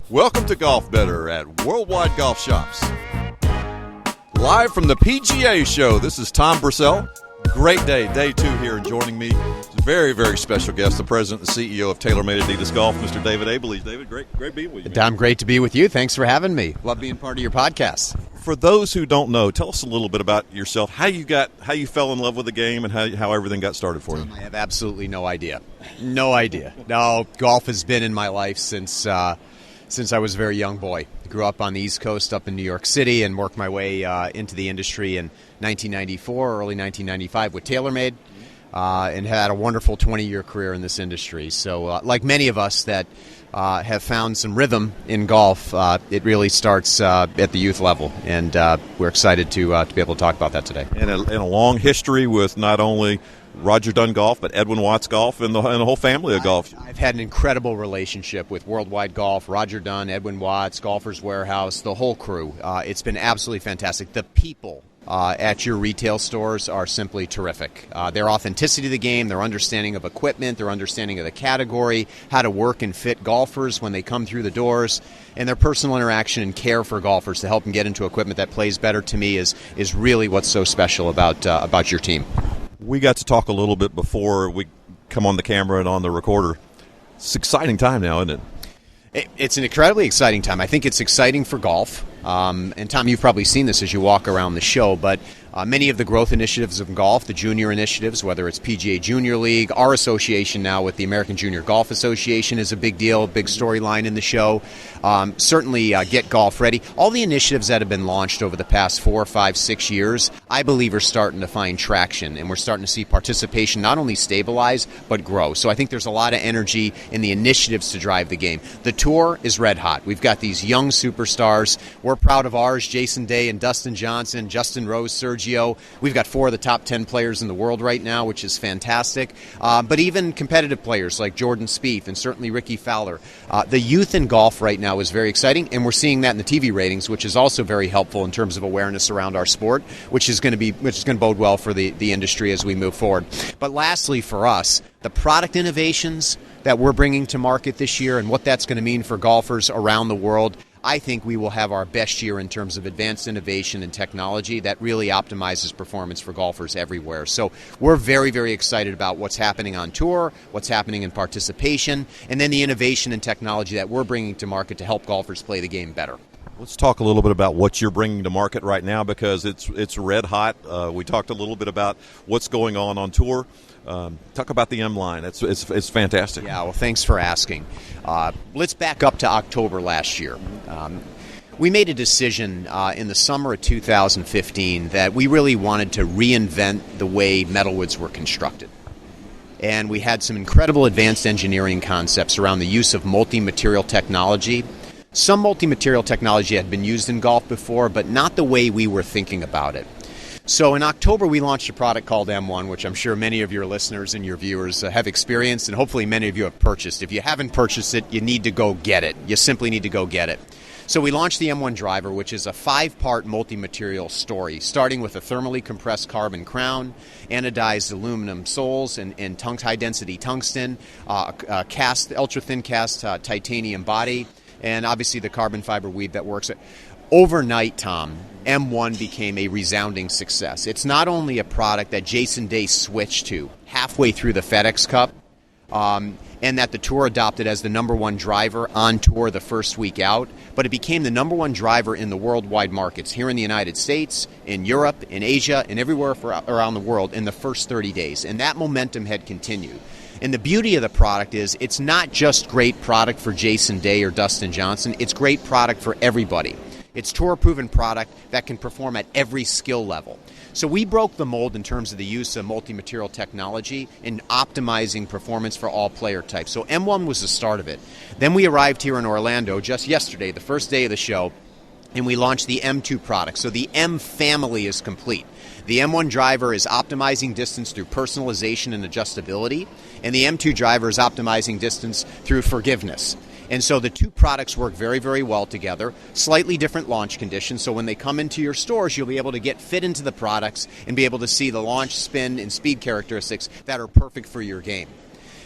Welcome to Golf Better at Worldwide Golf Shops. Live from the PGA show, this is Tom Brissell. Great day, day two here, and joining me is a very, very special guest, the president and CEO of TaylorMade Adidas Golf, Mr. David Abeles. David, great being with you. Tom, great to be with you. Thanks for having me. Love being part of your podcast. For those who don't know, tell us a little bit about yourself, how you fell in love with the game, and how everything got started for you. I have absolutely no idea. No idea. No, golf has been in my life since I was a very young boy. Grew up on the East Coast up in New York City and worked my way into the industry in 1994, early 1995 with TaylorMade, and had a wonderful 20-year career in this industry. So like many of us that have found some rhythm in golf, it really starts at the youth level, and we're excited to be able to talk about that today. And a long history with not only Roger Dunn Golf, but Edwin Watts Golf, and the whole family of golf. I've had an incredible relationship with Worldwide Golf, Roger Dunn, Edwin Watts, Golfers Warehouse, the whole crew. It's been absolutely fantastic. The people at your retail stores are simply terrific. Their authenticity of the game, their understanding of equipment, their understanding of the category, how to work and fit golfers when they come through the doors, and their personal interaction and care for golfers to help them get into equipment that plays better, to me, is really what's so special about your team. We got to talk a little bit before we come on the camera and on the recorder. It's an exciting time now, isn't it? It's an incredibly exciting time. I think it's exciting for golf. And Tom, you've probably seen this as you walk around the show, but many of the growth initiatives of golf, the junior initiatives, whether it's PGA Junior League, our association now with the American Junior Golf Association is a big deal, big storyline in the show. Certainly Get Golf Ready. All the initiatives that have been launched over the past 4, 5, 6 years, I believe are starting to find traction, and we're starting to see participation not only stabilize, but grow. So I think there's a lot of energy in the initiatives to drive the game. The tour is red hot. We've got these young superstars. We're proud of ours, Jason Day and Dustin Johnson, Justin Rose, Sergio. We've got 4 of the top 10 players in the world right now, which is fantastic. But even competitive players like Jordan Spieth and certainly Ricky Fowler. The youth in golf right now is very exciting, and we're seeing that in the TV ratings, which is also very helpful in terms of awareness around our sport, which is going to bode well for the industry as we move forward. But lastly, for us, the product innovations that we're bringing to market this year and what that's going to mean for golfers around the world, I think we will have our best year in terms of advanced innovation and technology that really optimizes performance for golfers everywhere. So we're very, very excited about what's happening on tour, what's happening in participation, and then the innovation and technology that we're bringing to market to help golfers play the game better. Let's talk a little bit about what you're bringing to market right now, because it's red hot. We talked a little bit about what's going on tour. Talk about the M line. It's fantastic. Yeah, well, thanks for asking. Let's back up to October last year. We made a decision in the summer of 2015 that we really wanted to reinvent the way metalwoods were constructed. And we had some incredible advanced engineering concepts around the use of multi-material technology. Some multi-material technology had been used in golf before, but not the way we were thinking about it. So in October, we launched a product called M1, which I'm sure many of your listeners and your viewers have experienced, and hopefully many of you have purchased. If you haven't purchased it, you need to go get it. You simply need to go get it. So we launched the M1 driver, which is a 5-part multi-material story, starting with a thermally compressed carbon crown, anodized aluminum soles and high-density tungsten, ultra-thin cast titanium body, and obviously the carbon fiber weave that works. Overnight, Tom, M1 became a resounding success. It's not only a product that Jason Day switched to halfway through the FedEx Cup, and that the tour adopted as the number 1 driver on tour the first week out, but it became the number 1 driver in the worldwide markets, here in the United States, in Europe, in Asia, and everywhere around the world in the first 30 days. And that momentum had continued. And the beauty of the product is it's not just great product for Jason Day or Dustin Johnson, it's great product for everybody. It's tour-proven product that can perform at every skill level. So we broke the mold in terms of the use of multi-material technology in optimizing performance for all player types. So M1 was the start of it. Then we arrived here in Orlando just yesterday, the first day of the show, and we launched the M2 product. So the M family is complete. The M1 driver is optimizing distance through personalization and adjustability, and the M2 driver is optimizing distance through forgiveness. And so the two products work very, very well together. Slightly different launch conditions, so when they come into your stores, you'll be able to get fit into the products and be able to see the launch, spin, and speed characteristics that are perfect for your game.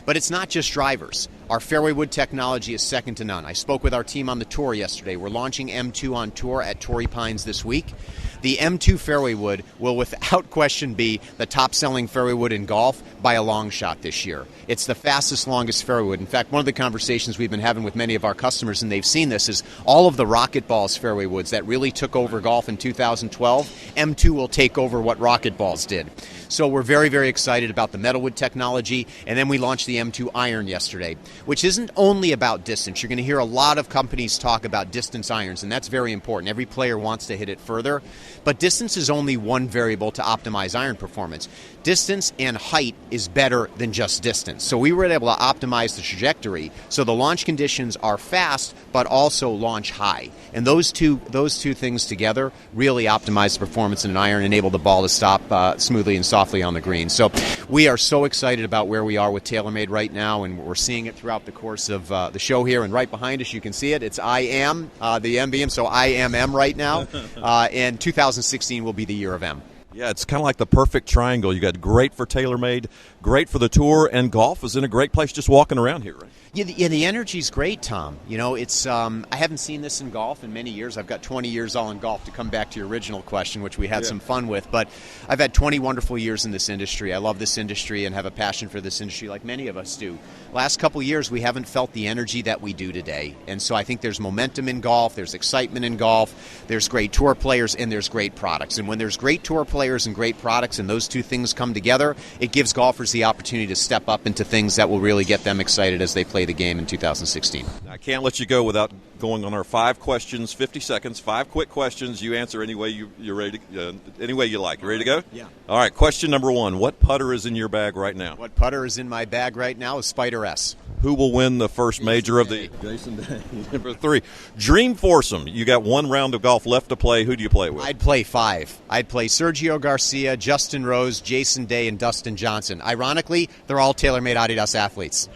But it's not just drivers. Our fairway wood technology is second to none. I spoke with our team on the tour yesterday. We're launching M2 on tour at Torrey Pines this week. The M2 fairway wood will without question be the top-selling fairway wood in golf by a long shot this year. It's the fastest, longest fairway wood. In fact, one of the conversations we've been having with many of our customers, and they've seen this, is all of the Rocket Balls fairway woods that really took over golf in 2012, M2 will take over what Rocket Balls did. So we're very, very excited about the metalwood technology. And then we launched the M2 iron yesterday, which isn't only about distance. You're going to hear a lot of companies talk about distance irons, and that's very important. Every player wants to hit it further. But distance is only one variable to optimize iron performance. Distance and height is better than just distance. So we were able to optimize the trajectory so the launch conditions are fast but also launch high. And those two things together really optimize the performance in an iron and enable the ball to stop smoothly and softly on the green. So we are so excited about where we are with TaylorMade right now, and we're seeing it throughout the course of the show here. And right behind us, you can see it. It's I am the MBM, so I am M right now. And 2016 will be the year of M. Yeah, it's kind of like the perfect triangle. You got great for TaylorMade, great for the tour, and golf is in a great place just walking around here, right? Yeah, the energy's great, Tom. You know, it's I haven't seen this in golf in many years. I've got 20 years all in golf, to come back to your original question, which we had some fun with. But I've had 20 wonderful years in this industry. I love this industry and have a passion for this industry like many of us do. Last couple years, we haven't felt the energy that we do today. And so I think there's momentum in golf, there's excitement in golf, there's great tour players, and there's great products. And when there's great tour players and great products and those two things come together, it gives golfers the opportunity to step up into things that will really get them excited as they play the game in 2016. I can't let you go without going on our 5 questions, 50 seconds, 5 quick questions. You answer any way you're ready to, any way you like. You ready to go? Yeah. All right, question number 1. What putter is in your bag right now? What putter is in my bag right now is Spider S. Who will win the first major of the... Jason Day. Number 3, dream foursome. You got 1 round of golf left to play. Who do you play with? I'd play 5. I'd play Sergio Garcia, Justin Rose, Jason Day, and Dustin Johnson. Ironically, they're all TaylorMade Adidas athletes.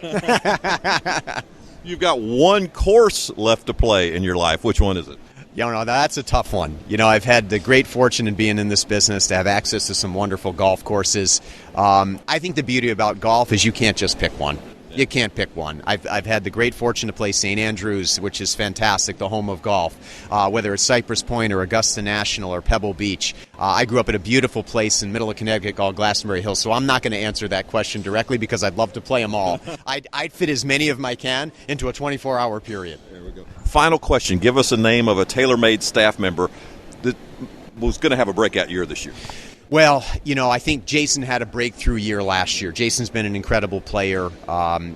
You've got 1 course left to play in your life. Which one is it? You know, that's a tough one. You know, I've had the great fortune in being in this business to have access to some wonderful golf courses. I think the beauty about golf is you can't just pick one. You can't pick one. I've had the great fortune to play St. Andrews, which is fantastic, the home of golf, whether it's Cypress Point or Augusta National or Pebble Beach. I grew up at a beautiful place in middle of Connecticut called Glastonbury Hills, so I'm not going to answer that question directly because I'd love to play them all. I'd fit as many of them I can into a 24-hour period. There we go. Final question. Give us a name of a TaylorMade staff member that was going to have a breakout year this year. Well, you know, I think Jason had a breakthrough year last year. Jason's been an incredible player,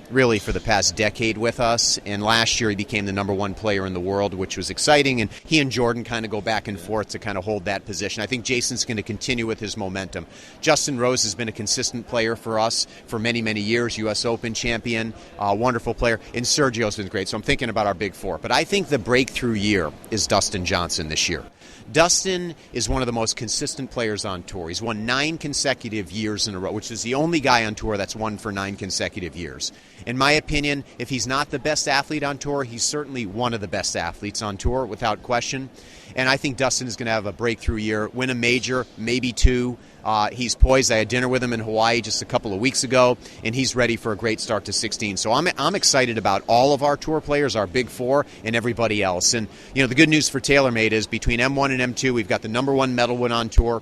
really, for the past decade with us. And last year he became the #1 player in the world, which was exciting. And he and Jordan kind of go back and forth to kind of hold that position. I think Jason's going to continue with his momentum. Justin Rose has been a consistent player for us for many, many years. U.S. Open champion, wonderful player. And Sergio's been great. So I'm thinking about our big 4. But I think the breakthrough year is Dustin Johnson this year. Dustin is one of the most consistent players on tour. He's won 9 consecutive years in a row, which is the only guy on tour that's won for 9 consecutive years. In my opinion, if he's not the best athlete on tour, he's certainly one of the best athletes on tour, without question. And I think Dustin is going to have a breakthrough year, win a major, maybe 2. He's poised. I had dinner with him in Hawaii just a couple of weeks ago, and he's ready for a great start to 16. So I'm excited about all of our tour players, our big 4, and everybody else. And, you know, the good news for TaylorMade is between M1 and M2, we've got the #1 metalwood on tour.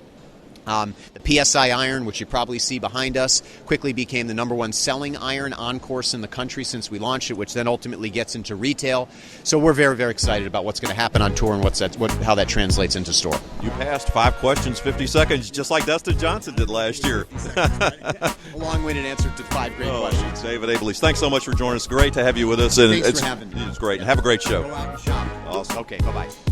The PSI iron, which you probably see behind us, quickly became the #1 selling iron on course in the country since we launched it, which then ultimately gets into retail. So we're very, very excited about what's going to happen on tour and how that translates into store. You passed 5 questions, 50 seconds, just like Dustin Johnson did last year. A long-winded answer to 5 great questions. David Abeles, thanks so much for joining us. Great to have you with us. Thanks for having me. It's great. Have a great show. Go out and shop. Awesome. Okay, bye-bye.